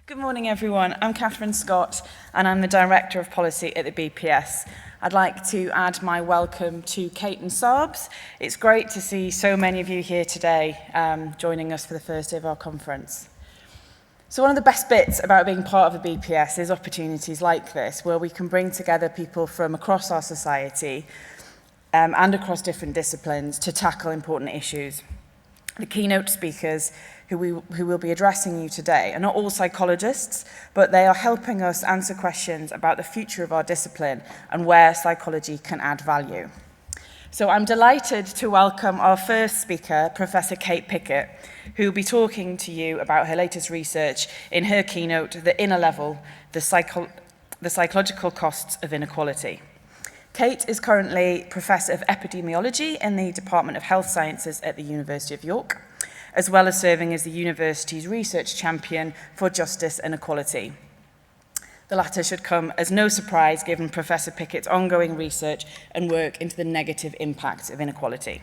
Good morning, everyone. I'm Catherine Scott, and I'm the Director of Policy at the BPS. I'd like to add my welcome to Kate and Sarbs. It's great to see so many of you here today joining us for the first day of our conference. So one of the best bits about being part of the BPS is opportunities like this, where we can bring together people from across our society and across different disciplines to tackle important issues. The keynote speakers who will be addressing you today are not all psychologists, but they are helping us answer questions about the future of our discipline and where psychology can add value. So I'm delighted to welcome our first speaker, Professor Kate Pickett, who will be talking to you about her latest research in her keynote, The Inner Level, the Psychological Costs of Inequality. Kate is currently Professor of Epidemiology in the Department of Health Sciences at the University of York, as well as serving as the university's research champion for justice and equality. The latter should come as no surprise given Professor Pickett's ongoing research and work into the negative impacts of inequality.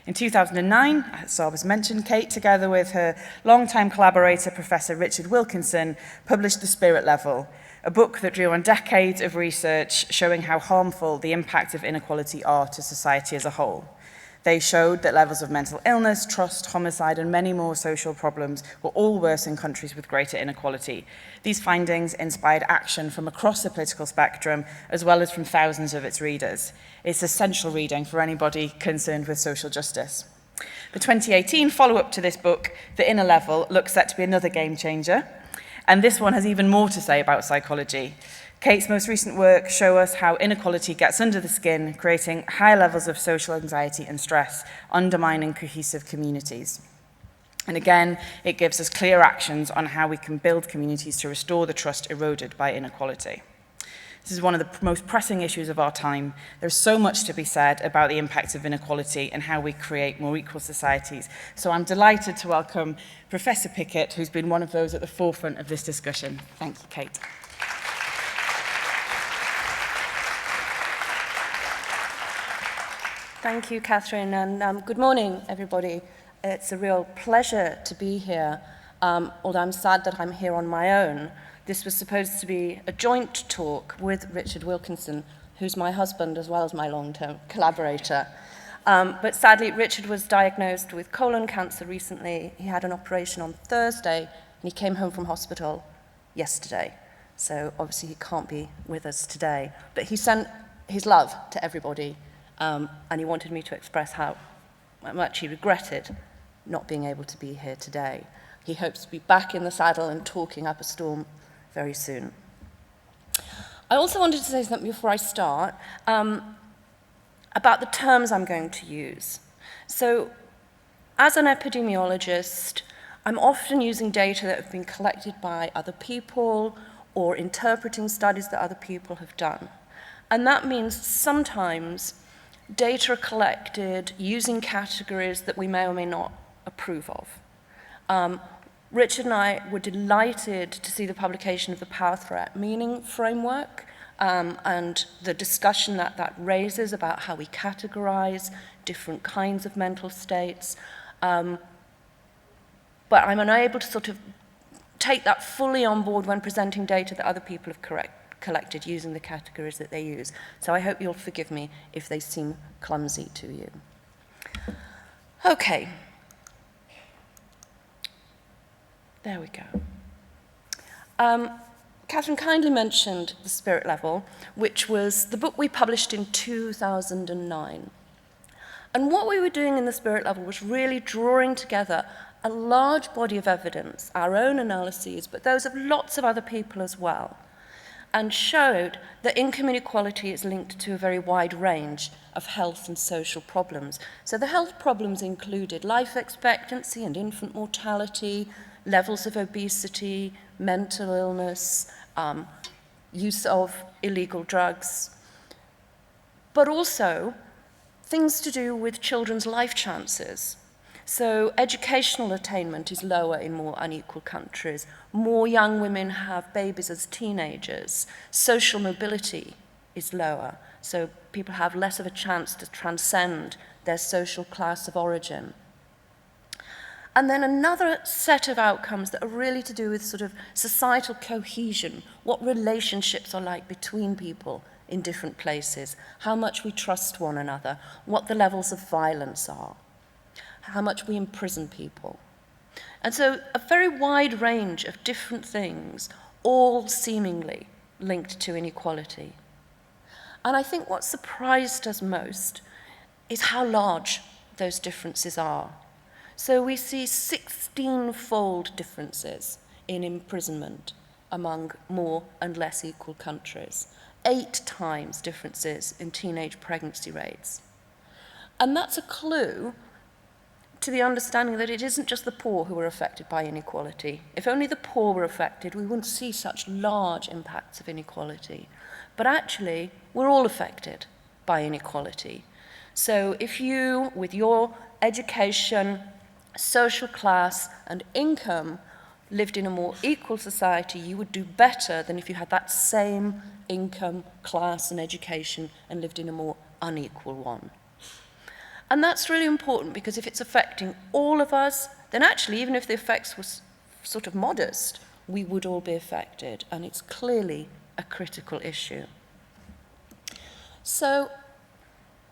In 2009, as Sarb has mentioned, Kate, together with her longtime collaborator, Professor Richard Wilkinson, published The Spirit Level, a book that drew on decades of research showing how harmful the impacts of inequality are to society as a whole. They showed that levels of mental illness, trust, homicide, and many more social problems were all worse in countries with greater inequality. These findings inspired action from across the political spectrum, as well as from thousands of its readers. It's essential reading for anybody concerned with social justice. The 2018 follow-up to this book, The Inner Level, looks set to be another game changer, and this one has even more to say about psychology. Kate's most recent work shows us how inequality gets under the skin, creating high levels of social anxiety and stress, undermining cohesive communities. And again, it gives us clear actions on how we can build communities to restore the trust eroded by inequality. This is one of the most pressing issues of our time. There's so much to be said about the impacts of inequality and how we create more equal societies. So I'm delighted to welcome Professor Pickett, who's been one of those at the forefront of this discussion. Thank you, Kate. Thank you, Catherine, and good morning, everybody. It's a real pleasure to be here, although I'm sad that I'm here on my own. This was supposed to be a joint talk with Richard Wilkinson, who's my husband as well as my long-term collaborator. But sadly, Richard was diagnosed with colon cancer recently. He had an operation on Thursday, and he came home from hospital yesterday. So obviously he can't be with us today. But he sent his love to everybody, and he wanted me to express how much he regretted not being able to be here today. He hopes to be back in the saddle and talking up a storm very soon. I also wanted to say something before I start about the terms I'm going to use. So, as an epidemiologist, I'm often using data that have been collected by other people or interpreting studies that other people have done. And that means sometimes data are collected using categories that we may or may not approve of. Richard and I were delighted to see the publication of the Power Threat Meaning Framework and the discussion that raises about how we categorize different kinds of mental states. But I'm unable to sort of take that fully on board when presenting data that other people have collected using the categories that they use. So I hope you'll forgive me if they seem clumsy to you. Okay. There we go. Catherine kindly mentioned The Spirit Level, which was the book we published in 2009. And what we were doing in The Spirit Level was really drawing together a large body of evidence, our own analyses, but those of lots of other people as well, and showed that income inequality is linked to a very wide range of health and social problems. So the health problems included life expectancy and infant mortality, levels of obesity, mental illness, use of illegal drugs, but also things to do with children's life chances. So educational attainment is lower in more unequal countries. More young women have babies as teenagers. Social mobility is lower, so people have less of a chance to transcend their social class of origin. And then another set of outcomes that are really to do with sort of societal cohesion, what relationships are like between people in different places, how much we trust one another, what the levels of violence are, how much we imprison people. And so a very wide range of different things, all seemingly linked to inequality. And I think what surprised us most is how large those differences are. So we see 16-fold differences in imprisonment among more and less equal countries, 8 times differences in teenage pregnancy rates. And that's a clue to the understanding that it isn't just the poor who are affected by inequality. If only the poor were affected, we wouldn't see such large impacts of inequality. But actually, we're all affected by inequality. So if you, with your education, social class, and income, lived in a more equal society, you would do better than if you had that same income, class, and education and lived in a more unequal one. And that's really important because if it's affecting all of us, then actually, even if the effects were sort of modest, we would all be affected, and it's clearly a critical issue. So,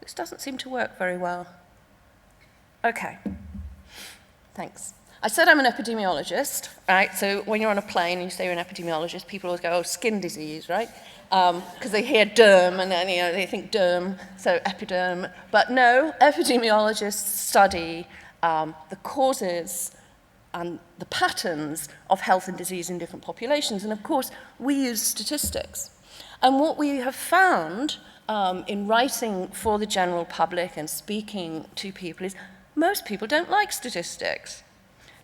this doesn't seem to work very well. Okay. Thanks. I said I'm an epidemiologist, right? So when you're on a plane and you say you're an epidemiologist, people always go, oh, skin disease, right? Because they hear derm and then they think derm, so epiderm. But no, epidemiologists study the causes and the patterns of health and disease in different populations. And of course, we use statistics. And what we have found in writing for the general public and speaking to people is most people don't like statistics.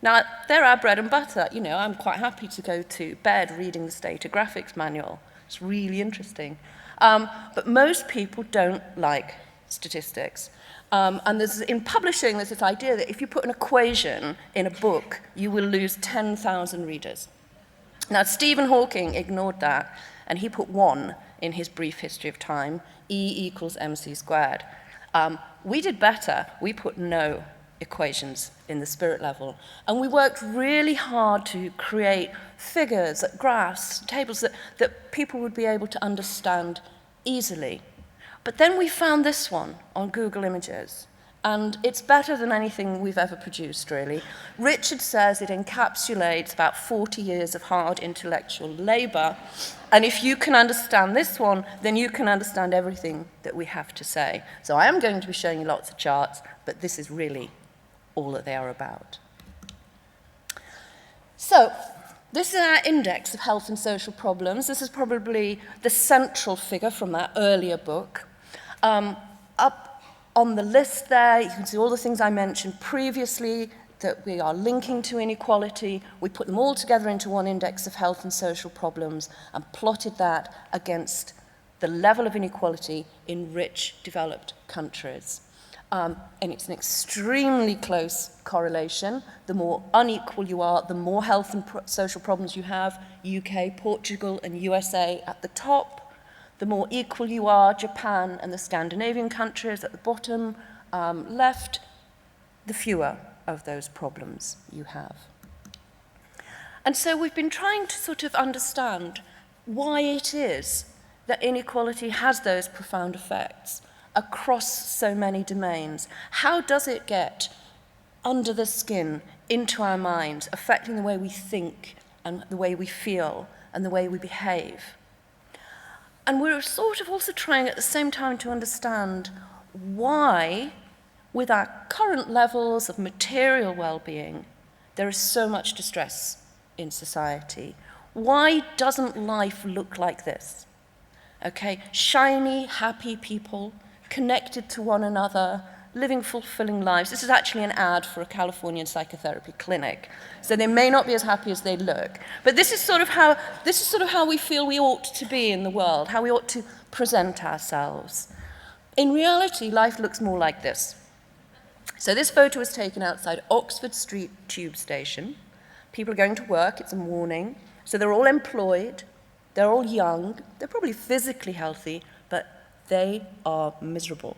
Now, they're our bread and butter. You know, I'm quite happy to go to bed reading the statographics manual. It's really interesting. But most people don't like statistics. And in publishing, there's this idea that if you put an equation in a book, you will lose 10,000 readers. Now, Stephen Hawking ignored that, and he put 1 in his brief history of time, E = mc squared. We did better. We put no equations in the spirit level. And we worked really hard to create figures, graphs, tables that people would be able to understand easily. But then we found this one on Google Images, and it's better than anything we've ever produced, really. Richard says it encapsulates about 40 years of hard intellectual labor, and if you can understand this one, then you can understand everything that we have to say. So I am going to be showing you lots of charts, but this is really all that they are about. So, this is our index of health and social problems. This is probably the central figure from that earlier book. Up on the list there, you can see all the things I mentioned previously that we are linking to inequality. We put them all together into one index of health and social problems and plotted that against the level of inequality in rich, developed countries. And it's an extremely close correlation. The more unequal you are, the more health and social problems you have. UK, Portugal, and USA at the top. The more equal you are, Japan and the Scandinavian countries at the bottom left, the fewer of those problems you have. And so we've been trying to sort of understand why it is that inequality has those profound effects across so many domains. How does it get under the skin, into our minds, affecting the way we think and the way we feel and the way we behave? And we're sort of also trying at the same time to understand why, with our current levels of material well-being, there is so much distress in society. Why doesn't life look like this? Okay, shiny, happy people, connected to one another, living fulfilling lives. This is actually an ad for a Californian psychotherapy clinic. So they may not be as happy as they look. But this is sort of how we feel we ought to be in the world, how we ought to present ourselves. In reality, life looks more like this. So this photo was taken outside Oxford Street Tube Station. People are going to work, it's a morning. So they're all employed, they're all young, they're probably physically healthy, but they are miserable.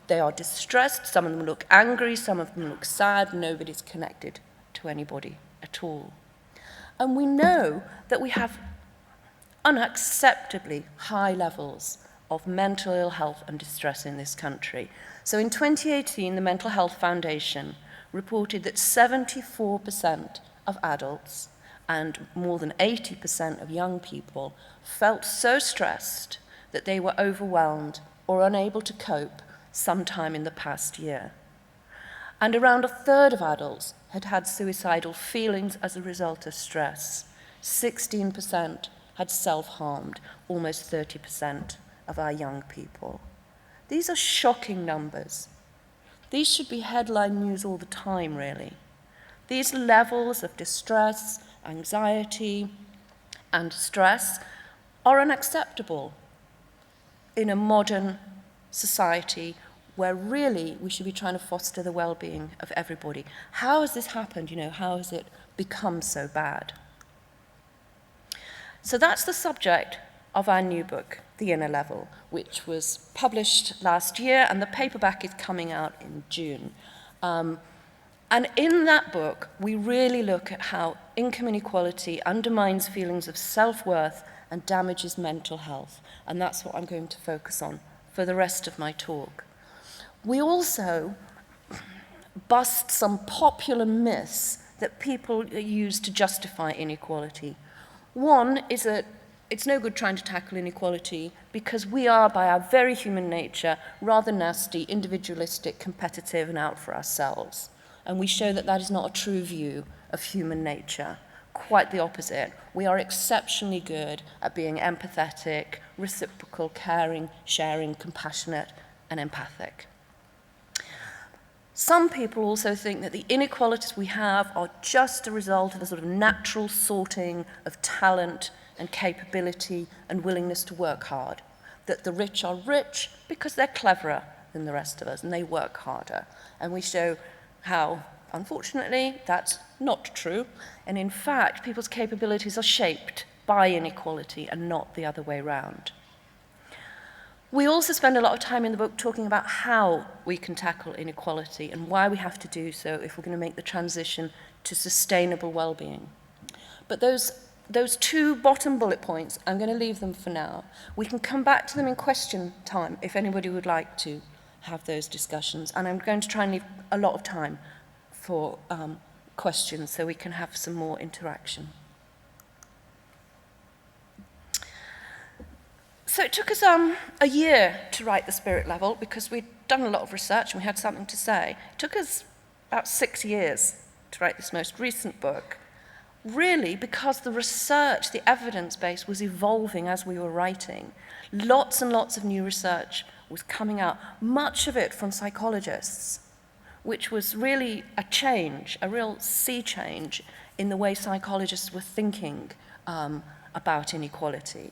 They are distressed, some of them look angry, some of them look sad, nobody's connected to anybody at all. And we know that we have unacceptably high levels of mental ill health and distress in this country. So in 2018, the Mental Health Foundation reported that 74% of adults and more than 80% of young people felt so stressed that they were overwhelmed or unable to cope sometime in the past year. And around a third of adults had had suicidal feelings as a result of stress. 16% had self-harmed, almost 30% of our young people. These are shocking numbers. These should be headline news all the time, really. These levels of distress, anxiety, and stress are unacceptable in a modern society where really we should be trying to foster the well-being of everybody. How has this happened? How has it become so bad? So that's the subject of our new book, The Inner Level, which was published last year, and the paperback is coming out in June. And in that book, we really look at how income inequality undermines feelings of self-worth and damages mental health. And that's what I'm going to focus on for the rest of my talk. We also bust some popular myths that people use to justify inequality. One is that it's no good trying to tackle inequality because we are, by our very human nature, rather nasty, individualistic, competitive, and out for ourselves. And we show that that is not a true view of human nature. Quite the opposite. We are exceptionally good at being empathetic, reciprocal, caring, sharing, compassionate, and empathic. Some people also think that the inequalities we have are just a result of a sort of natural sorting of talent and capability and willingness to work hard. That the rich are rich because they're cleverer than the rest of us and they work harder. And we show how, unfortunately, that's not true. And in fact, people's capabilities are shaped by inequality and not the other way around. We also spend a lot of time in the book talking about how we can tackle inequality and why we have to do so if we're going to make the transition to sustainable well-being. But those two bottom bullet points, I'm going to leave them for now. We can come back to them in question time if anybody would like to have those discussions. And I'm going to try and leave a lot of time for questions so we can have some more interaction. So it took us a year to write The Spirit Level because we'd done a lot of research and we had something to say. It took us about 6 years to write this most recent book, really because the research, the evidence base was evolving as we were writing. Lots and lots of new research was coming out, much of it from psychologists, which was really a change, a real sea change in the way psychologists were thinking about inequality.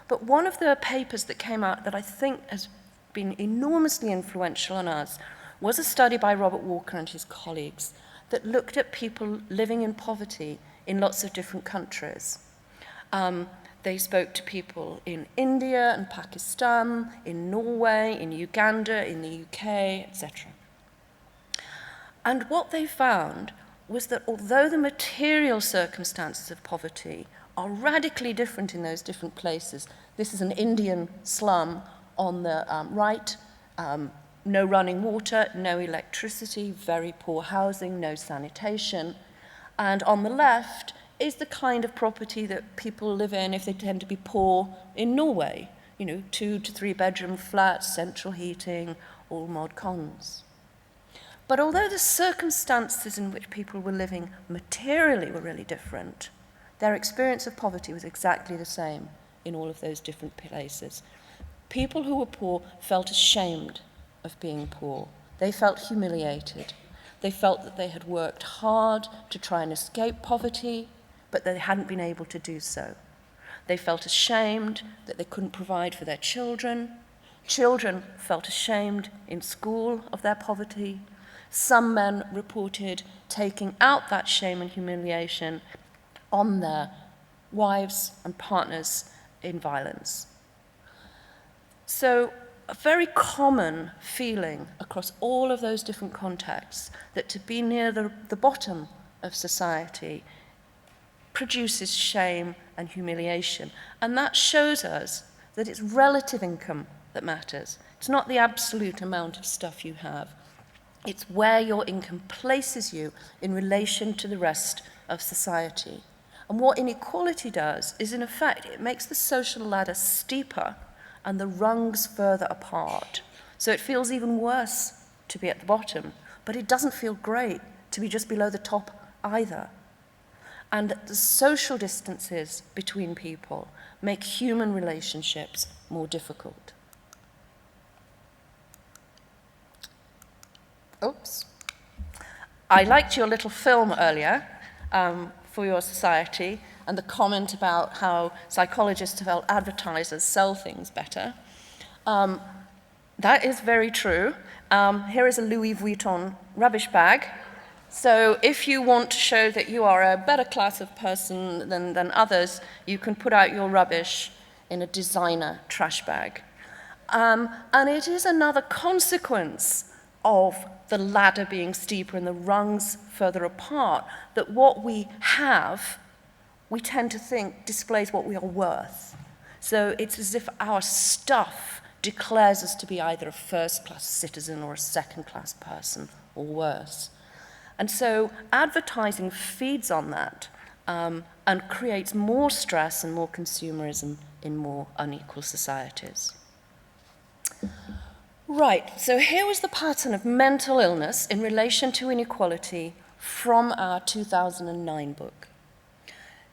But one of the papers that came out that I think has been enormously influential on us was a study by Robert Walker and his colleagues that looked at people living in poverty in lots of different countries. They spoke to people in India and Pakistan, in Norway, in Uganda, in the UK, etc. And what they found was that although the material circumstances of poverty are radically different in those different places. This is an Indian slum on the right, no running water, no electricity, very poor housing, no sanitation. And on the left is the kind of property that people live in if they tend to be poor in Norway. 2 to 3 bedroom flats, central heating, all mod cons. But although the circumstances in which people were living materially were really different, their experience of poverty was exactly the same in all of those different places. People who were poor felt ashamed of being poor. They felt humiliated. They felt that they had worked hard to try and escape poverty, but they hadn't been able to do so. They felt ashamed that they couldn't provide for their children. Children felt ashamed in school of their poverty. Some men reported taking out that shame and humiliation on their wives and partners in violence. So a very common feeling across all of those different contexts that to be near the bottom of society produces shame and humiliation. And that shows us that it's relative income that matters. It's not the absolute amount of stuff you have. It's where your income places you in relation to the rest of society. And what inequality does is, in effect, it makes the social ladder steeper and the rungs further apart. So it feels even worse to be at the bottom, but it doesn't feel great to be just below the top either. And the social distances between people make human relationships more difficult. Oops. I liked your little film earlier for your society and the comment about how psychologists have helped advertisers sell things better. That is very true. Here is a Louis Vuitton rubbish bag. So if you want to show that you are a better class of person than others, you can put out your rubbish in a designer trash bag. And it is another consequence of the ladder being steeper and the rungs further apart, that what we have, we tend to think displays what we are worth. So it's as if our stuff declares us to be either a first-class citizen or a second-class person, or worse. And so advertising feeds on that and creates more stress and more consumerism in more unequal societies. Right, so here was the pattern of mental illness in relation to inequality from our 2009 book.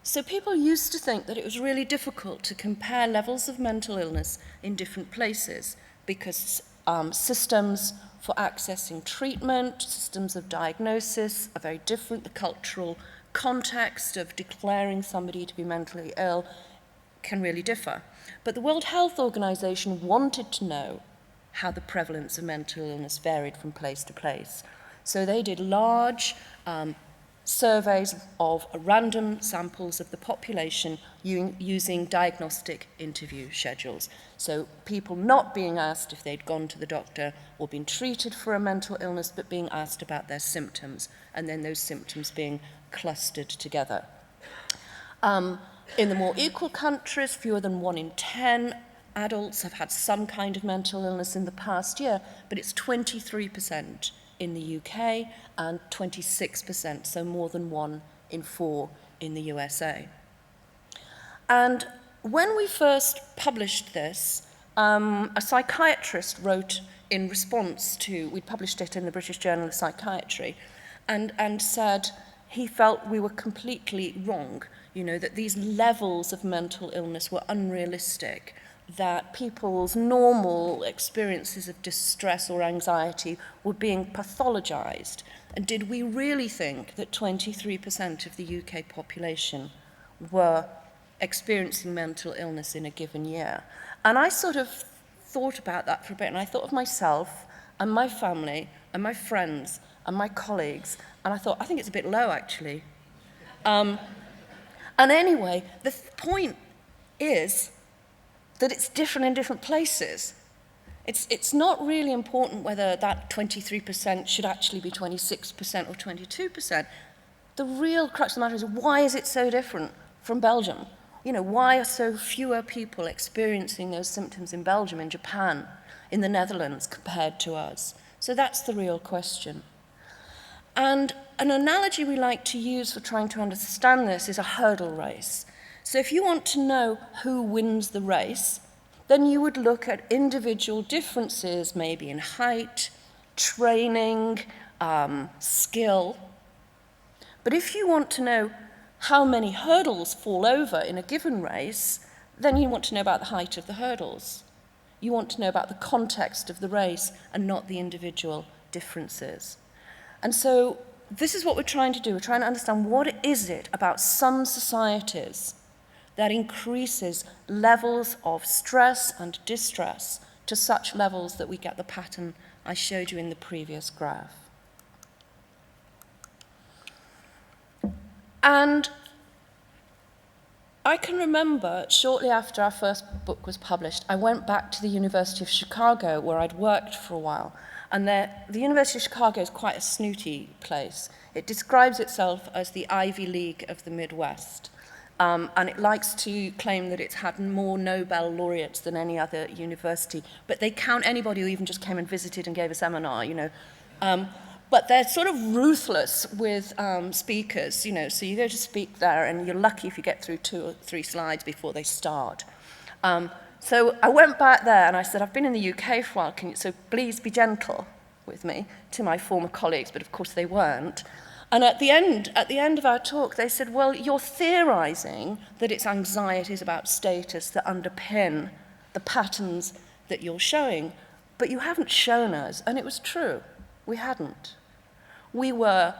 So people used to think that it was really difficult to compare levels of mental illness in different places because systems for accessing treatment, systems of diagnosis are very different. The cultural context of declaring somebody to be mentally ill can really differ. But the World Health Organization wanted to know how the prevalence of mental illness varied from place to place. So they did large surveys of random samples of the population using diagnostic interview schedules. So people not being asked if they'd gone to the doctor or been treated for a mental illness, but being asked about their symptoms, and then those symptoms being clustered together. In the more equal countries, fewer than 1 in 10 adults have had some kind of mental illness in the past year, but it's 23% in the UK and 26%, so more than 1 in 4 in the USA. And when we first published this, a psychiatrist wrote in response to, we published it in the British Journal of Psychiatry, and said he felt we were completely wrong, that these levels of mental illness were unrealistic, that people's normal experiences of distress or anxiety were being pathologized. And did we really think that 23% of the UK population were experiencing mental illness in a given year? And I sort of thought about that for a bit, and I thought of myself and my family and my friends and my colleagues, and I thought, I think it's a bit low, actually. And anyway, the point is that it's different in different places. It's not really important whether that 23% should actually be 26% or 22%. The real crux of the matter is, why is it so different from Belgium? Why are so fewer people experiencing those symptoms in Belgium, in Japan, in the Netherlands compared to us? So that's the real question. And an analogy we like to use for trying to understand this is a hurdle race. So if you want to know who wins the race, then you would look at individual differences, maybe in height, training, skill. But if you want to know how many hurdles fall over in a given race, then you want to know about the height of the hurdles. You want to know about the context of the race and not the individual differences. And so this is what we're trying to do. We're trying to understand what is it about some societies that increases levels of stress and distress to such levels that we get the pattern I showed you in the previous graph. And I can remember shortly after our first book was published, I went back to the University of Chicago where I'd worked for a while. And the University of Chicago is quite a snooty place. It describes itself as the Ivy League of the Midwest. And it likes to claim that it's had more Nobel laureates than any other university. But they count anybody who even just came and visited and gave a seminar, you know. But they're sort of ruthless with speakers, you know, so you go to speak there and you're lucky if you get through 2 or 3 slides before they start. So I went back there and I said, I've been in the UK for a while, so please be gentle with me, to my former colleagues, but of course they weren't. And at the end of our talk, they said, well, you're theorizing that it's anxieties about status that underpin the patterns that you're showing, but you haven't shown us, and it was true, we hadn't. We were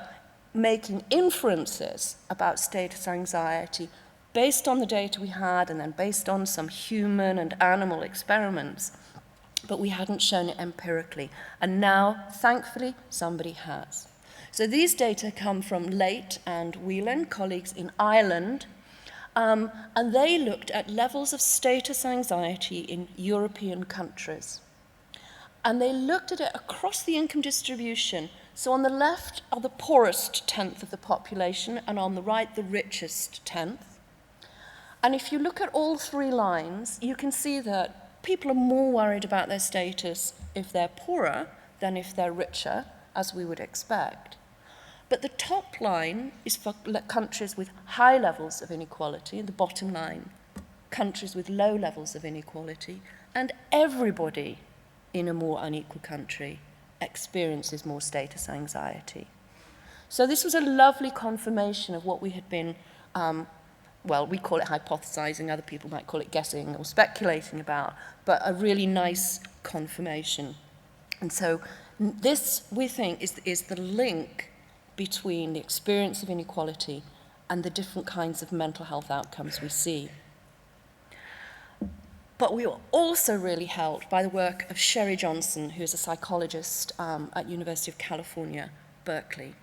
making inferences about status anxiety based on the data we had and then based on some human and animal experiments, but we hadn't shown it empirically. And now, thankfully, somebody has. So these data come from Late and Whelan, colleagues in Ireland, and they looked at levels of status anxiety in European countries. And they looked at it across the income distribution. So on the left are the poorest tenth of the population, and on the right, the richest tenth. And if you look at all 3 lines, you can see that people are more worried about their status if they're poorer than if they're richer, as we would expect. But the top line is for countries with high levels of inequality, and the bottom line, countries with low levels of inequality, and everybody in a more unequal country experiences more status anxiety. So this was a lovely confirmation of what we had been, well, we call it hypothesizing, other people might call it guessing or speculating about, but a really nice confirmation. And so this, we think, is the link between the experience of inequality and the different kinds of mental health outcomes we see. But we were also really helped by the work of Sherry Johnson, who's a psychologist at University of California, Berkeley.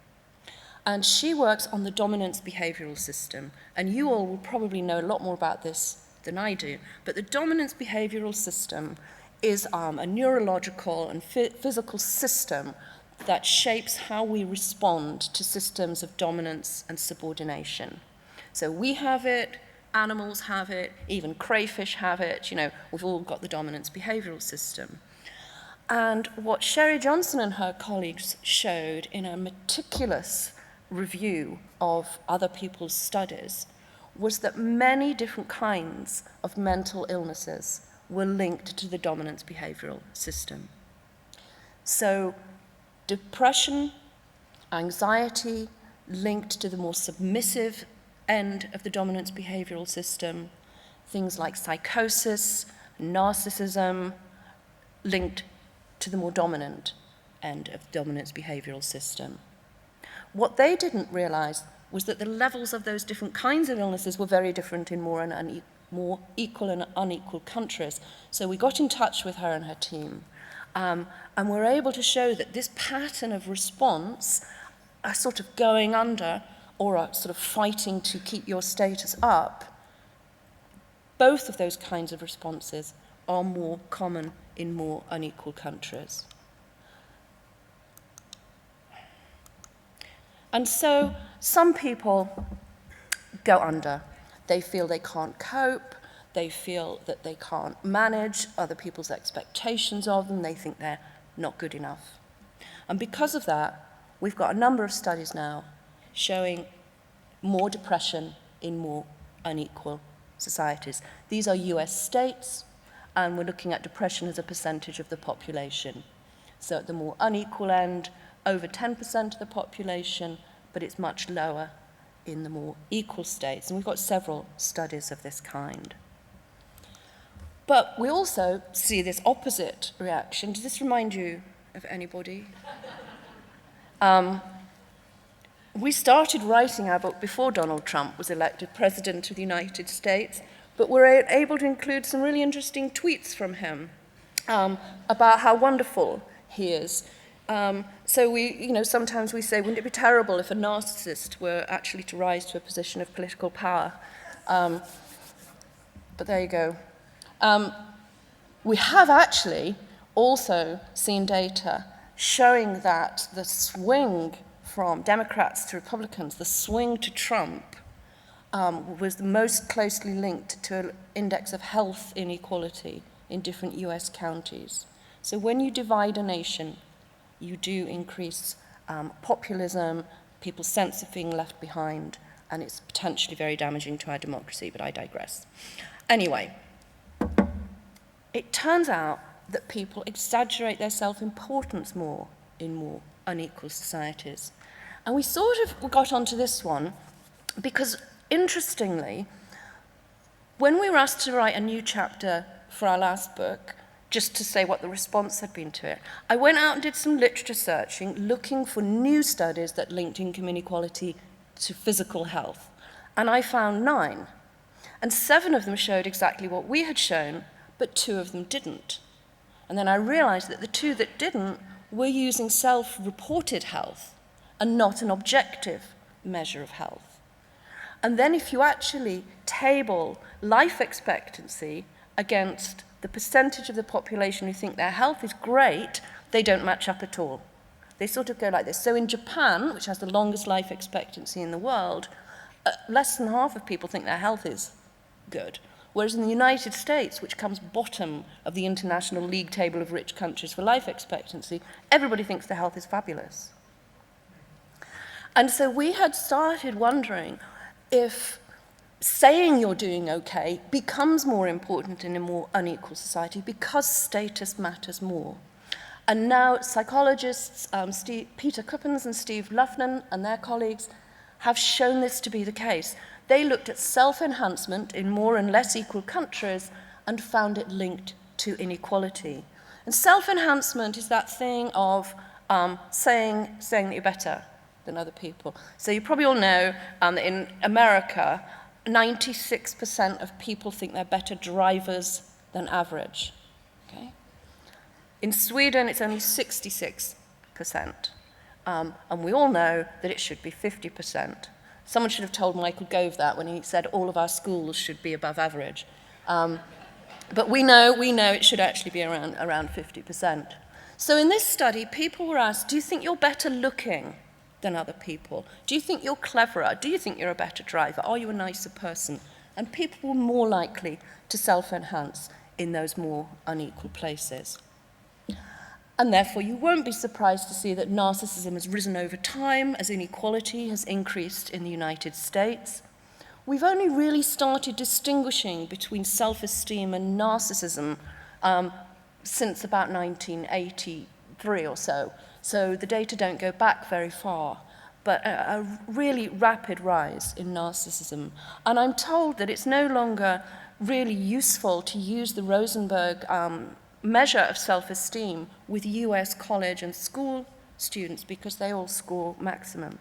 And she works on the dominance behavioral system. And you all will probably know a lot more about this than I do. But the dominance behavioral system is a neurological and physical system that shapes how we respond to systems of dominance and subordination. So we have it, animals have it, even crayfish have it, you know, we've all got the dominance behavioral system. And what Sherry Johnson and her colleagues showed in a meticulous review of other people's studies was that many different kinds of mental illnesses were linked to the dominance behavioral system. So depression, anxiety, linked to the more submissive end of the dominance behavioral system, things like psychosis, narcissism, linked to the more dominant end of the dominance behavioral system. What they didn't realize was that the levels of those different kinds of illnesses were very different in more equal and unequal countries. So we got in touch with her and her team, and we're able to show that this pattern of response, a sort of going under or a sort of fighting to keep your status up, both of those kinds of responses are more common in more unequal countries. And so some people go under. They feel they can't cope. They feel that they can't manage other people's expectations of them. They think they're not good enough. And because of that, we've got a number of studies now showing more depression in more unequal societies. These are US states, and we're looking at depression as a percentage of the population. So at the more unequal end, over 10% of the population, but it's much lower in the more equal states. And we've got several studies of this kind. But we also see this opposite reaction. Does this remind you of anybody? We started writing our book before Donald Trump was elected President of the United States, but we're able to include some really interesting tweets from him about how wonderful he is. So sometimes we say, wouldn't it be terrible if a narcissist were actually to rise to a position of political power? but there you go. We have actually also seen data showing that the swing from Democrats to Republicans, the swing to Trump, was the most closely linked to an index of health inequality in different US counties. So when you divide a nation, you do increase populism, people's sense of being left behind, and it's potentially very damaging to our democracy, but I digress. Anyway, it turns out that people exaggerate their self-importance more in more unequal societies. And we sort of got onto this one because, interestingly, when we were asked to write a new chapter for our last book, just to say what the response had been to it, I went out and did some literature searching, looking for new studies that linked income inequality to physical health. And I found 9. And 7 of them showed exactly what we had shown, but 2 of them didn't. And then I realized that the 2 that didn't were using self-reported health and not an objective measure of health. And then if you actually table life expectancy against the percentage of the population who think their health is great, they don't match up at all. They sort of go like this. So in Japan, which has the longest life expectancy in the world, less than half of people think their health is good. Whereas in the United States, which comes bottom of the International League table of rich countries for life expectancy, everybody thinks their health is fabulous. And so we had started wondering if saying you're doing okay becomes more important in a more unequal society because status matters more. And now psychologists, Peter Kuppens and Steve Lufnan and their colleagues have shown this to be the case. They looked at self-enhancement in more and less equal countries and found it linked to inequality. And self-enhancement is that thing of saying that you're better than other people. So you probably all know that in America, 96% of people think they're better drivers than average. Okay? In Sweden, it's only 66%. And we all know that it should be 50%. Someone should have told Michael Gove that when he said all of our schools should be above average. But we know it should actually be around 50%. So in this study, people were asked, do you think you're better looking than other people? Do you think you're cleverer? Do you think you're a better driver? Are you a nicer person? And people were more likely to self-enhance in those more unequal places. And therefore, you won't be surprised to see that narcissism has risen over time as inequality has increased in the United States. We've only really started distinguishing between self-esteem and narcissism since about 1983 or so. So the data don't go back very far, but a really rapid rise in narcissism. And I'm told that it's no longer really useful to use the Rosenberg measure of self-esteem with US college and school students because they all score maximum.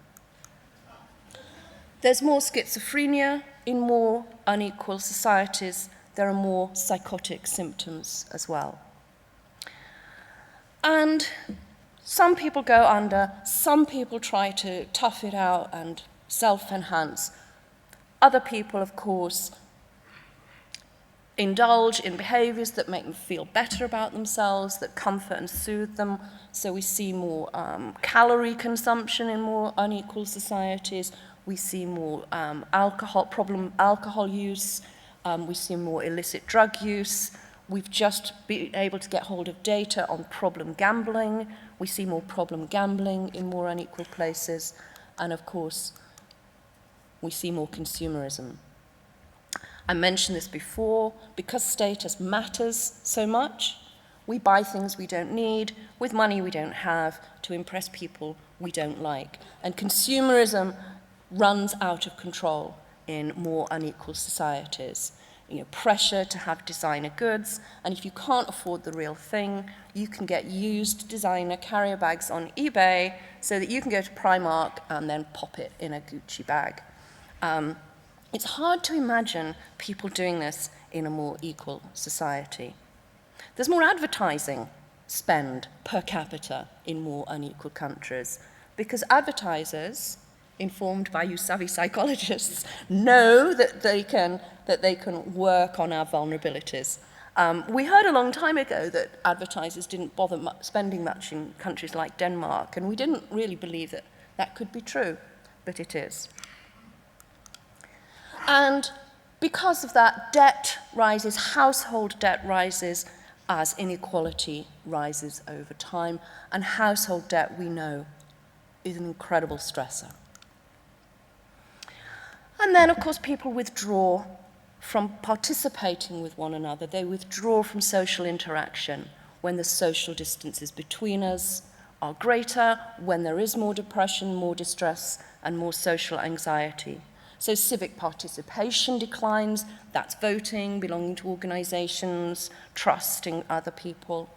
There's more schizophrenia in more unequal societies. There are more psychotic symptoms as well. And some people go under, some people try to tough it out and self-enhance. Other people, of course, indulge in behaviors that make them feel better about themselves, that comfort and soothe them. So we see more calorie consumption in more unequal societies. We see more alcohol use. We see more illicit drug use. We've just been able to get hold of data on problem gambling. We see more problem gambling in more unequal places. And of course, we see more consumerism. I mentioned this before, because status matters so much, we buy things we don't need with money we don't have to impress people we don't like. And consumerism runs out of control in more unequal societies. Pressure to have designer goods, and if you can't afford the real thing, you can get used designer carrier bags on eBay so that you can go to Primark and then pop it in a Gucci bag. It's hard to imagine people doing this in a more equal society. There's more advertising spend per capita in more unequal countries because advertisers informed by you savvy psychologists, know that they can work on our vulnerabilities. We heard a long time ago that advertisers didn't bother spending much in countries like Denmark, and we didn't really believe that that could be true, but it is. And because of that, debt rises, household debt rises as inequality rises over time, and household debt, we know, is an incredible stressor. And then, of course, people withdraw from participating with one another. They withdraw from social interaction when the social distances between us are greater, when there is more depression, more distress, and more social anxiety. So civic participation declines. That's voting, belonging to organizations, trusting other people.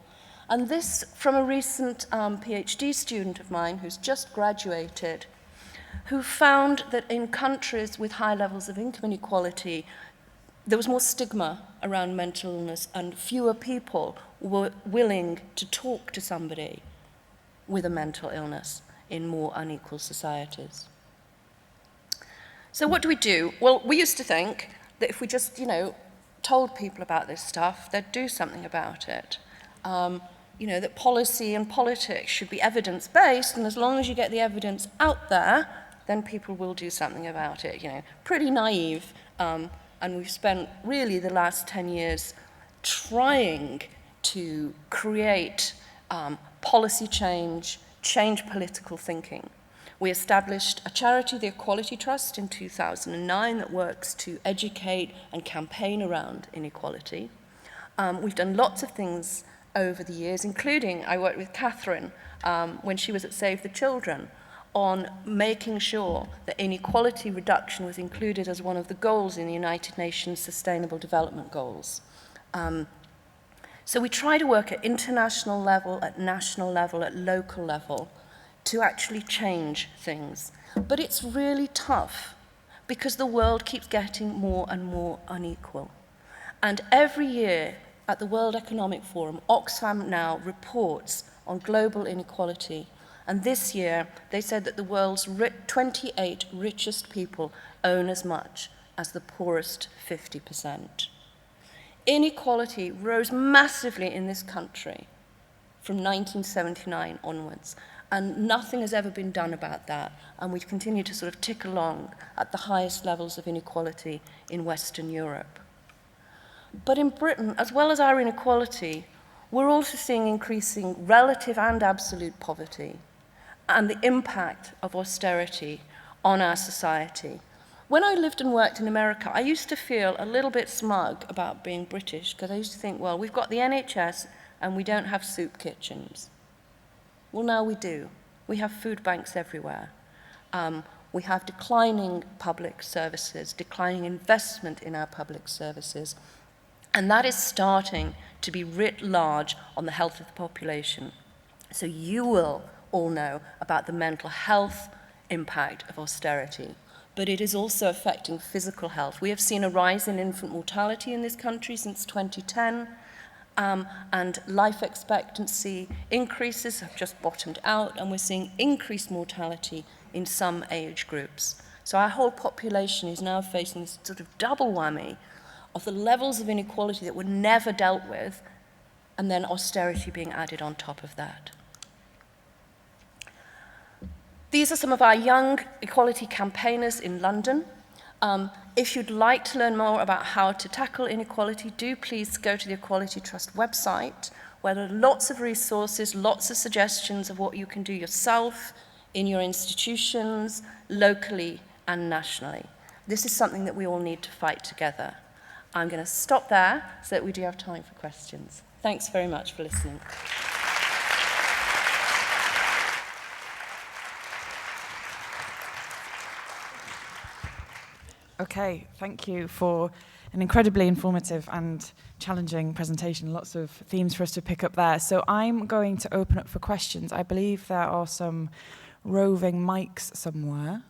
And this from a recent PhD student of mine who's just graduated, who found that in countries with high levels of income inequality, there was more stigma around mental illness, and fewer people were willing to talk to somebody with a mental illness in more unequal societies. So what do we do? Well, we used to think that if we just, told people about this stuff, they'd do something about it. That policy and politics should be evidence-based, and as long as you get the evidence out there, then people will do something about it. Pretty naive. And we've spent really the last 10 years trying to create policy change political thinking. We established a charity, the Equality Trust, in 2009 that works to educate and campaign around inequality. We've done lots of things over the years, including I worked with Catherine when she was at Save the Children on making sure that inequality reduction was included as one of the goals in the United Nations Sustainable Development Goals. So we try to work at international level, at national level, at local level, to actually change things. But it's really tough because the world keeps getting more and more unequal. And every year at the World Economic Forum, Oxfam now reports on global inequality. And this year, they said that the world's 28 richest people own as much as the poorest 50%. Inequality rose massively in this country from 1979 onwards, and nothing has ever been done about that. And we continue to sort of tick along at the highest levels of inequality in Western Europe. But in Britain, as well as our inequality, we're also seeing increasing relative and absolute poverty and the impact of austerity on our society. When I lived and worked in America, I used to feel a little bit smug about being British, because I used to think, well, we've got the NHS and we don't have soup kitchens. Well, now we do. We have food banks everywhere. We have declining public services, declining investment in our public services, and that is starting to be writ large on the health of the population. So you will all know about the mental health impact of austerity, but it is also affecting physical health. We have seen a rise in infant mortality in this country since 2010, and life expectancy increases have just bottomed out, and we're seeing increased mortality in some age groups. So our whole population is now facing this sort of double whammy of the levels of inequality that were never dealt with, and then austerity being added on top of that. These are some of our young equality campaigners in London. If you'd like to learn more about how to tackle inequality, do please go to the Equality Trust website, where there are lots of resources, lots of suggestions of what you can do yourself in your institutions, locally and nationally. This is something that we all need to fight together. I'm going to stop there so that we do have time for questions. Thanks very much for listening. Okay, thank you for an incredibly informative and challenging presentation. Lots of themes for us to pick up there. So I'm going to open up for questions. I believe there are some roving mics somewhere.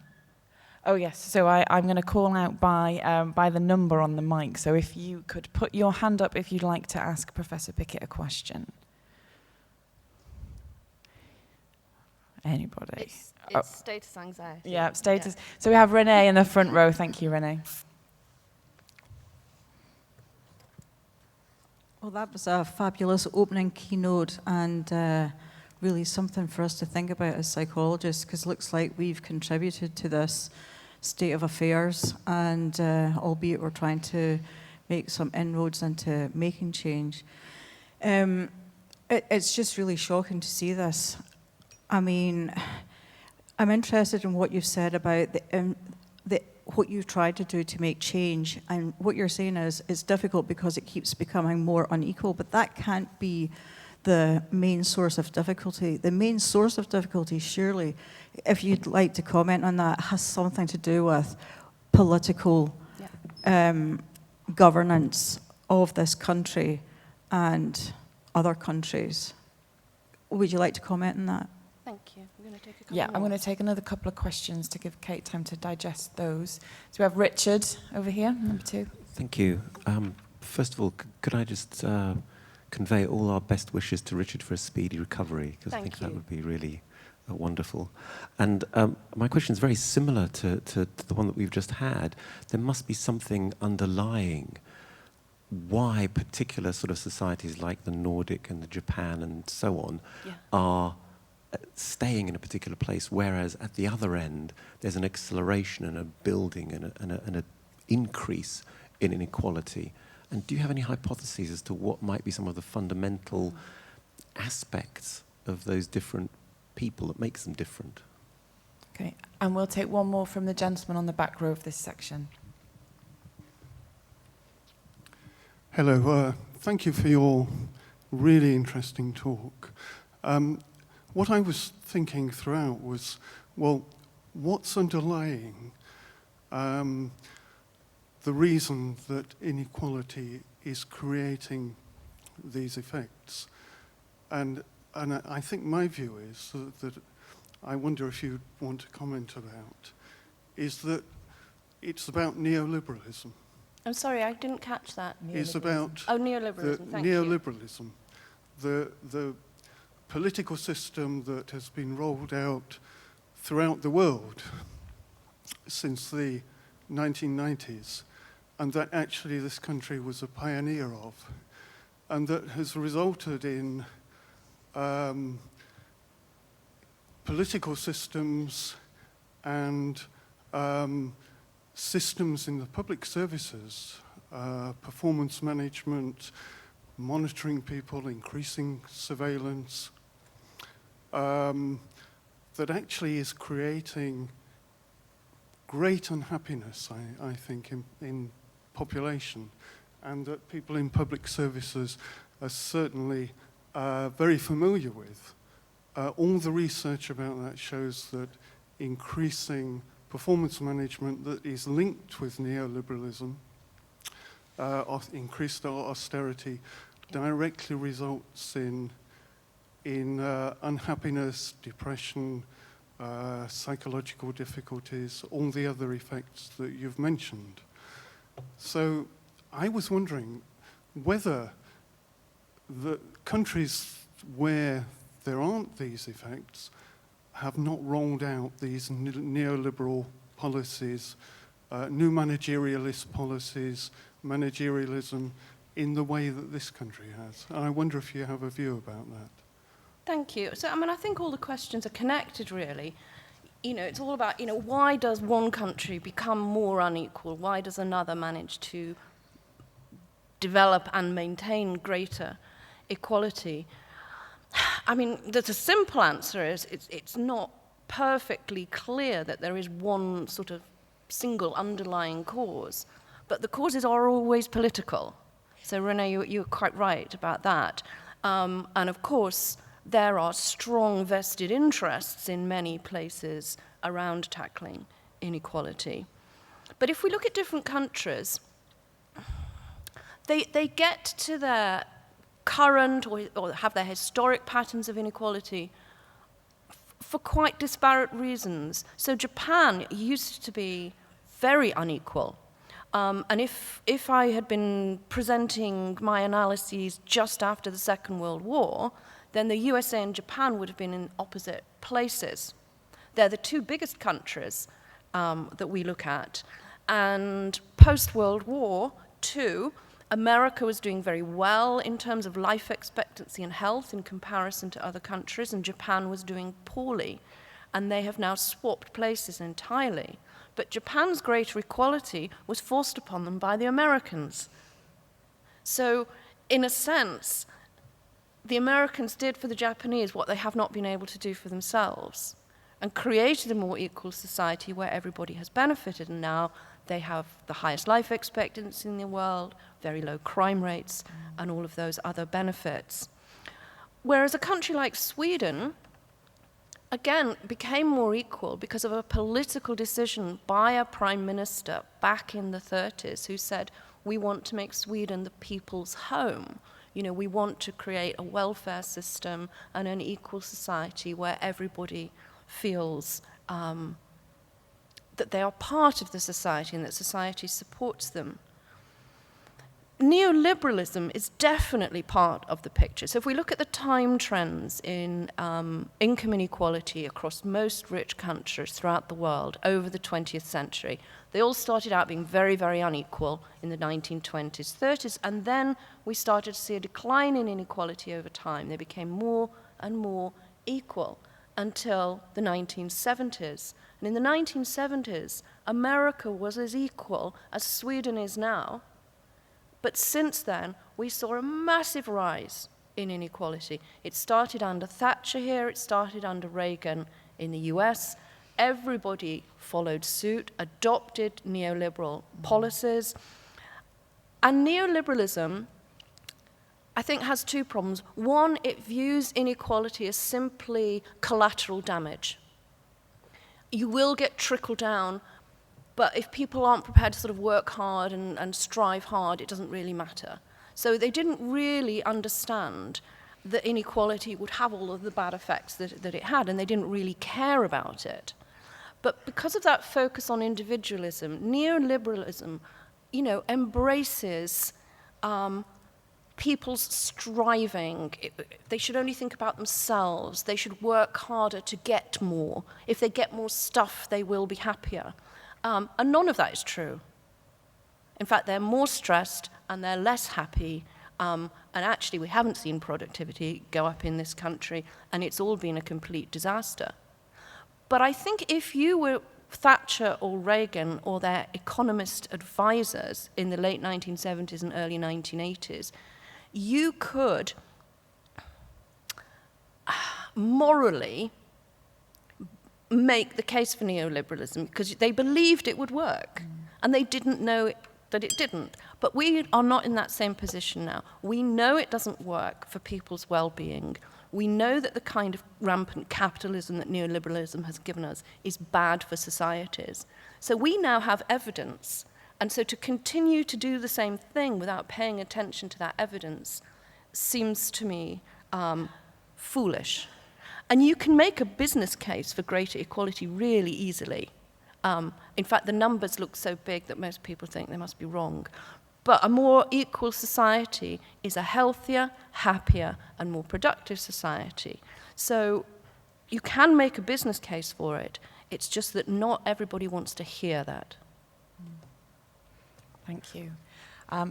Oh yes, so I'm going to call out by the number on the mic. So if you could put your hand up if you'd like to ask Professor Pickett a question. Anybody? It's status anxiety. Yeah, status. Yeah. So we have Renee in the front row. Thank you, Renee. Well, that was a fabulous opening keynote and really something for us to think about as psychologists, because it looks like we've contributed to this state of affairs, and albeit we're trying to make some inroads into making change. It's just really shocking to see this. I mean, I'm interested in what you've said about what you've tried to do to make change, and what you're saying is it's difficult because it keeps becoming more unequal, but that can't be the main source of difficulty. The main source of difficulty, surely, if you'd like to comment on that, has something to do with political governance of this country and other countries. Would you like to comment on that? Thank you. I'm going to take a couple Yeah, more. I'm going to take another couple of questions to give Kate time to digest those. So we have Richard over here, number 2. Thank you. First of all, could I just convey all our best wishes to Richard for a speedy recovery, because I think that would be really wonderful. And my question is very similar to the one that we've just had. There must be something underlying why particular sort of societies like the Nordic and the Japan and so on are staying in a particular place, whereas at the other end there's an acceleration and a building and an increase in inequality. And do you have any hypotheses as to what might be some of the fundamental aspects of those different people that makes them different? Okay, and we'll take one more from the gentleman on the back row of this section. Hello, thank you for your really interesting talk. What I was thinking throughout was, well, what's underlying the reason that inequality is creating these effects? And I think my view is that I wonder if you'd want to comment about, is that it's about neoliberalism. I'm sorry, I didn't catch that. It's about neoliberalism. Thank you. neoliberalism, the political system that has been rolled out throughout the world since the 1990s, and that actually this country was a pioneer of, and that has resulted in political systems and systems in the public services, performance management, monitoring people, increasing surveillance, that actually is creating great unhappiness, I think, in population, and that people in public services are certainly very familiar with. All the research about that shows that increasing performance management that is linked with neoliberalism, increased austerity, directly results in unhappiness, depression, psychological difficulties, all the other effects that you've mentioned. So I was wondering whether the countries where there aren't these effects have not rolled out these neoliberal policies, new managerialist policies, managerialism, in the way that this country has. And I wonder if you have a view about that. Thank you. So, I think all the questions are connected, really. It's all about, why does one country become more unequal? Why does another manage to develop and maintain greater equality? The simple answer is it's not perfectly clear that there is one sort of single underlying cause, but the causes are always political. So, Renee, you're quite right about that. And of course, there are strong vested interests in many places around tackling inequality. But if we look at different countries, they get to their current or have their historic patterns of inequality for quite disparate reasons. So Japan used to be very unequal. And if I had been presenting my analyses just after the Second World War, then the USA and Japan would have been in opposite places. They're the two biggest countries that we look at. And post-World War II, America was doing very well in terms of life expectancy and health in comparison to other countries, and Japan was doing poorly. And they have now swapped places entirely. But Japan's greater equality was forced upon them by the Americans. So, in a sense, the Americans did for the Japanese what they have not been able to do for themselves, and created a more equal society where everybody has benefited, and now they have the highest life expectancy in the world, very low crime rates, and all of those other benefits. Whereas a country like Sweden, again, became more equal because of a political decision by a prime minister back in the 30s who said, we want to make Sweden the people's home. You know, we want to create a welfare system and an equal society where everybody feels that they are part of the society and that society supports them. Neoliberalism is definitely part of the picture. So if we look at the time trends in income inequality across most rich countries throughout the world over the 20th century, they all started out being very, very unequal in the 1920s, 30s, and then we started to see a decline in inequality over time. They became more and more equal until the 1970s. And in the 1970s, America was as equal as Sweden is now. But since then, we saw a massive rise in inequality. It started under Thatcher here, it started under Reagan in the US. Everybody followed suit, adopted neoliberal policies. And neoliberalism, I think, has two problems. One, it views inequality as simply collateral damage. You will get trickle down, but if people aren't prepared to sort of work hard and strive hard, it doesn't really matter. So they didn't really understand that inequality would have all of the bad effects that it had, and they didn't really care about it. But because of that focus on individualism, neoliberalism, you know, embraces people's striving. They should only think about themselves. They should work harder to get more. If they get more stuff, they will be happier. And none of that is true. In fact, they're more stressed and they're less happy. And actually, we haven't seen productivity go up in this country, and it's all been a complete disaster. But I think if you were Thatcher or Reagan or their economist advisors in the late 1970s and early 1980s, you could morally make the case for neoliberalism because they believed it would work, and they didn't know that it didn't. But we are not in that same position now. We know it doesn't work for people's well-being. We know that the kind of rampant capitalism that neoliberalism has given us is bad for societies. So we now have evidence. And so to continue to do the same thing without paying attention to that evidence seems to me foolish. And you can make a business case for greater equality really easily. In fact, the numbers look so big that most people think they must be wrong. But a more equal society is a healthier, happier, and more productive society. So you can make a business case for it. It's just that not everybody wants to hear that. Thank you.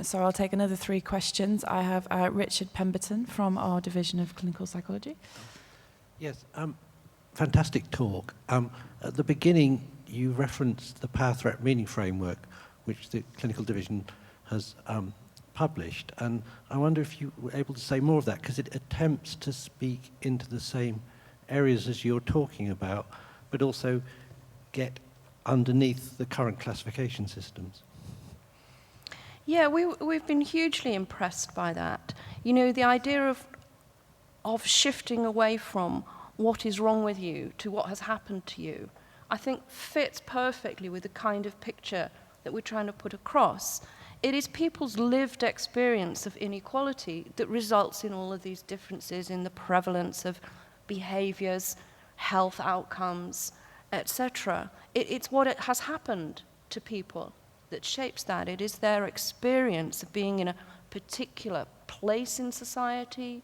So I'll take another 3 questions. I have Richard Pemberton from our Division of Clinical Psychology. Yes, fantastic talk. At the beginning, you referenced the Power Threat Meaning Framework, which the Clinical Division has published. And I wonder if you were able to say more of that, because it attempts to speak into the same areas as you're talking about, but also get underneath the current classification systems. Yeah, we've been hugely impressed by that. You know, the idea of shifting away from what is wrong with you to what has happened to you, I think fits perfectly with the kind of picture that we're trying to put across. It is people's lived experience of inequality that results in all of these differences in the prevalence of behaviors, health outcomes, etc. It's what has happened to people that shapes that. It is their experience of being in a particular place in society,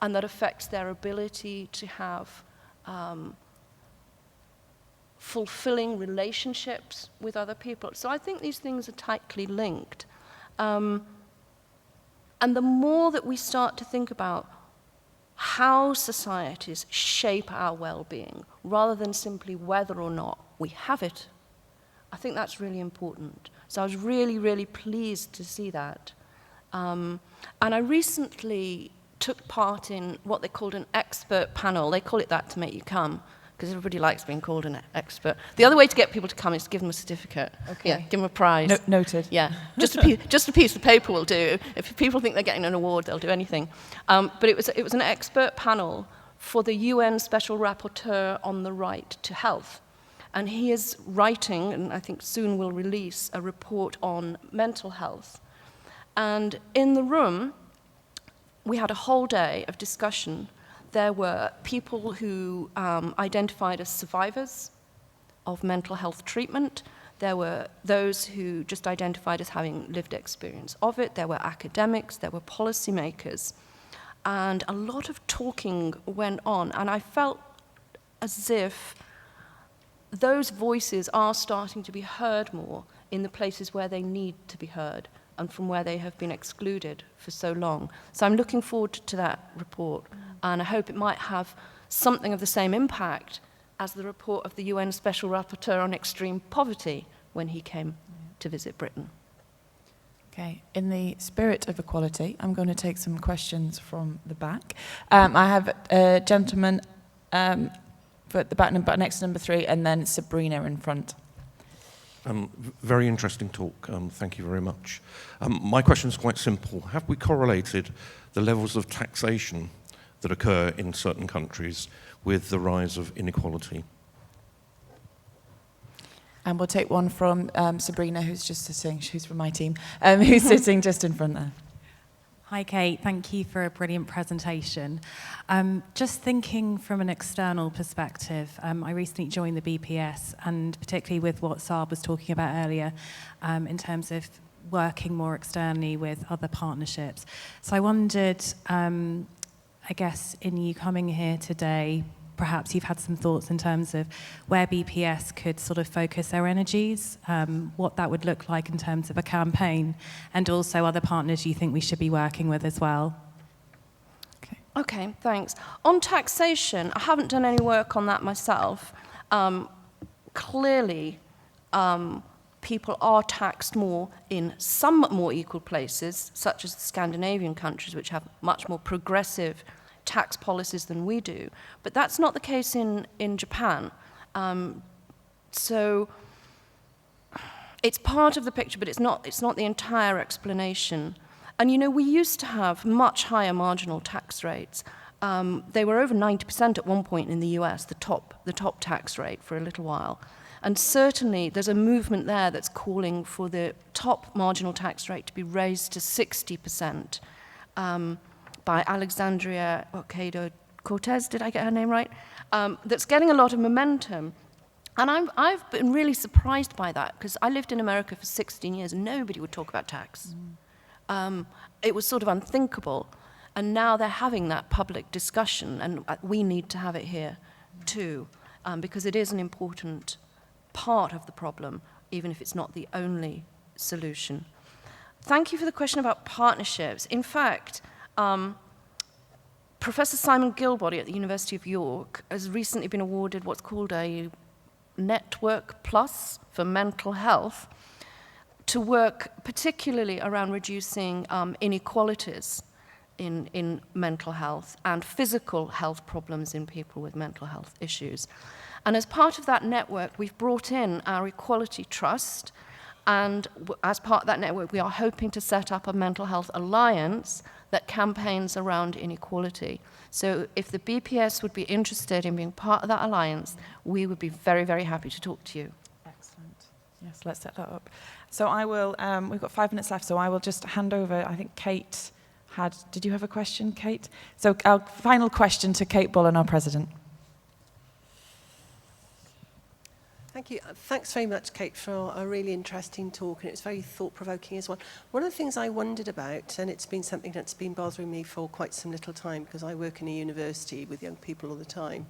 and that affects their ability to have fulfilling relationships with other people. So I think these things are tightly linked. And the more that we start to think about how societies shape our well-being, rather than simply whether or not we have it, I think that's really important. So I was really, really pleased to see that. And I recently took part in what they called an expert panel. They call it that to make you come, because everybody likes being called an expert. The other way to get people to come is to give them a certificate. Okay. Yeah, give them a prize. Noted. Yeah, just a piece of paper will do. If people think they're getting an award, they'll do anything. But it was an expert panel for the UN Special Rapporteur on the right to health. And he is writing, and I think soon will release, a report on mental health. And in the room, we had a whole day of discussion. There were people who identified as survivors of mental health treatment. There were those who just identified as having lived experience of it. There were academics, there were policymakers. And a lot of talking went on. And I felt as if those voices are starting to be heard more in the places where they need to be heard and from where they have been excluded for so long. So I'm looking forward to that report, and I hope it might have something of the same impact as the report of the UN Special Rapporteur on Extreme Poverty when he came to visit Britain. Okay, in the spirit of equality, I'm going to take some questions from the back. I have a gentleman at the back next to number 3, and then Sabrina in front. Very interesting talk. Thank you very much. My question is quite simple. Have we correlated the levels of taxation that occur in certain countries with the rise of inequality? And we'll take one from Sabrina, who's just sitting, who's from my team, who's sitting just in front there. Hi, Kate. Thank you for a brilliant presentation. Just thinking from an external perspective, I recently joined the BPS, and particularly with what Saab was talking about earlier, in terms of working more externally with other partnerships. So I wondered, I guess, in you coming here today, perhaps you've had some thoughts in terms of where BPS could sort of focus their energies, what that would look like in terms of a campaign, and also other partners you think we should be working with as well. Okay, thanks. On taxation, I haven't done any work on that myself. Clearly, people are taxed more in some more equal places, such as the Scandinavian countries, which have much more progressive tax policies than we do. But that's not the case in Japan. So it's part of the picture, but it's not the entire explanation. And you know, we used to have much higher marginal tax rates. They were over 90% at one point in the US, the top tax rate for a little while. And certainly there's a movement there that's calling for the top marginal tax rate to be raised to 60%. By Alexandria Ocasio-Cortez, did I get her name right? That's getting a lot of momentum. And I've been really surprised by that, because I lived in America for 16 years and nobody would talk about tax. It was sort of unthinkable. And now they're having that public discussion, and we need to have it here too, because it is an important part of the problem, even if it's not the only solution. Thank you for the question about partnerships. In fact, Professor Simon Gilbody at the University of York has recently been awarded what's called a Network Plus for mental health to work particularly around reducing inequalities in mental health and physical health problems in people with mental health issues. And as part of that network, we've brought in our Equality Trust, and as part of that network, we are hoping to set up a mental health alliance that campaigns around inequality. So if the BPS would be interested in being part of that alliance, we would be very, very happy to talk to you. Excellent. Yes, let's set that up. So I will, we've got 5 minutes left, so I will just hand over, I think Kate did you have a question, Kate? So our final question to Kate Bullen, our president. Thank you. Thanks very much, Kate, for a really interesting talk, and it was very thought-provoking as well. One of the things I wondered about, and it's been something that's been bothering me for quite some little time, because I work in a university with young people all the time,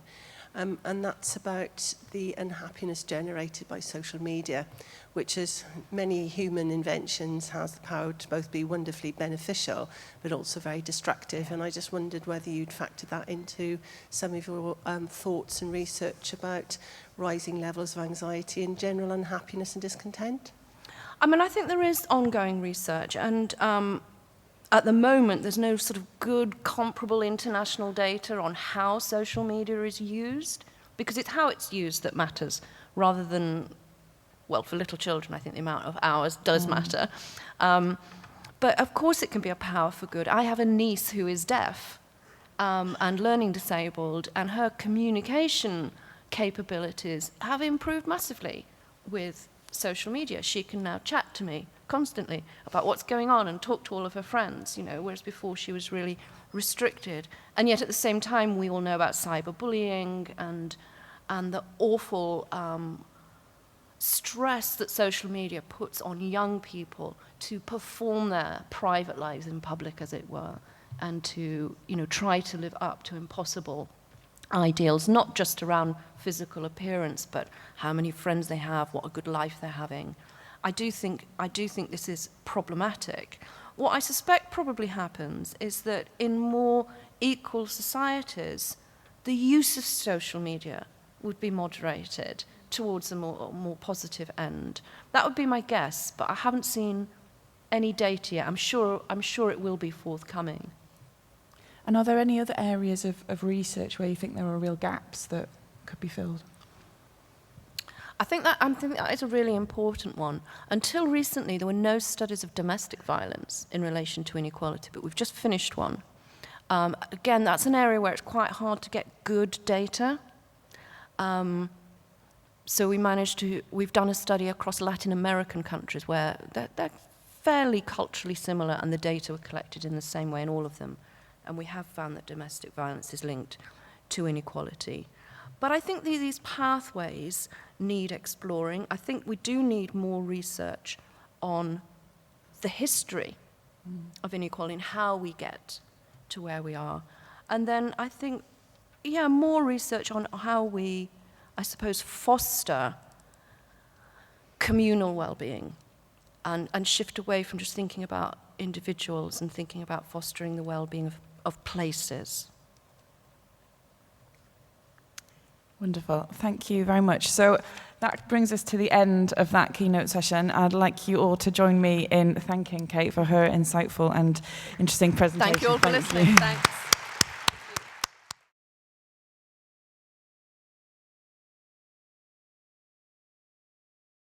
and that's about the unhappiness generated by social media, which, as many human inventions, has the power to both be wonderfully beneficial but also very destructive. And I just wondered whether you'd factored that into some of your thoughts and research about rising levels of anxiety and general unhappiness and discontent. I mean, I think there is ongoing research, and at the moment there's no sort of good comparable international data on how social media is used, because it's how it's used that matters rather than, well, for little children I think the amount of hours does matter. But of course it can be a power for good. I have a niece who is deaf and learning disabled, and her communication capabilities have improved massively with social media. She can now chat to me constantly about what's going on and talk to all of her friends, you know, whereas before she was really restricted. And yet at the same time we all know about cyberbullying and the awful stress that social media puts on young people to perform their private lives in public, as it were, and to, you know, try to live up to impossible ideals, not just around physical appearance, but how many friends they have, what a good life they're having. I do think this is problematic. What I suspect probably happens is that in more equal societies, the use of social media would be moderated towards a more positive end. That would be my guess, but I haven't seen any data yet. I'm sure it will be forthcoming. And are there any other areas of research where you think there are real gaps that could be filled? I think that is a really important one. Until recently, there were no studies of domestic violence in relation to inequality, but we've just finished one. Again, that's an area where it's quite hard to get good data. So we've done a study across Latin American countries where they're fairly culturally similar, and the data were collected in the same way in all of them. And we have found that domestic violence is linked to inequality. But I think these pathways need exploring. I think we do need more research on the history of inequality and how we get to where we are. And then I think, yeah, more research on how we, I suppose, foster communal well-being and shift away from just thinking about individuals and thinking about fostering the well-being of places. Wonderful. Thank you very much. So that brings us to the end of that keynote session. I'd like you all to join me in thanking Kate for her insightful and interesting presentation. Thank you all for listening. Thanks.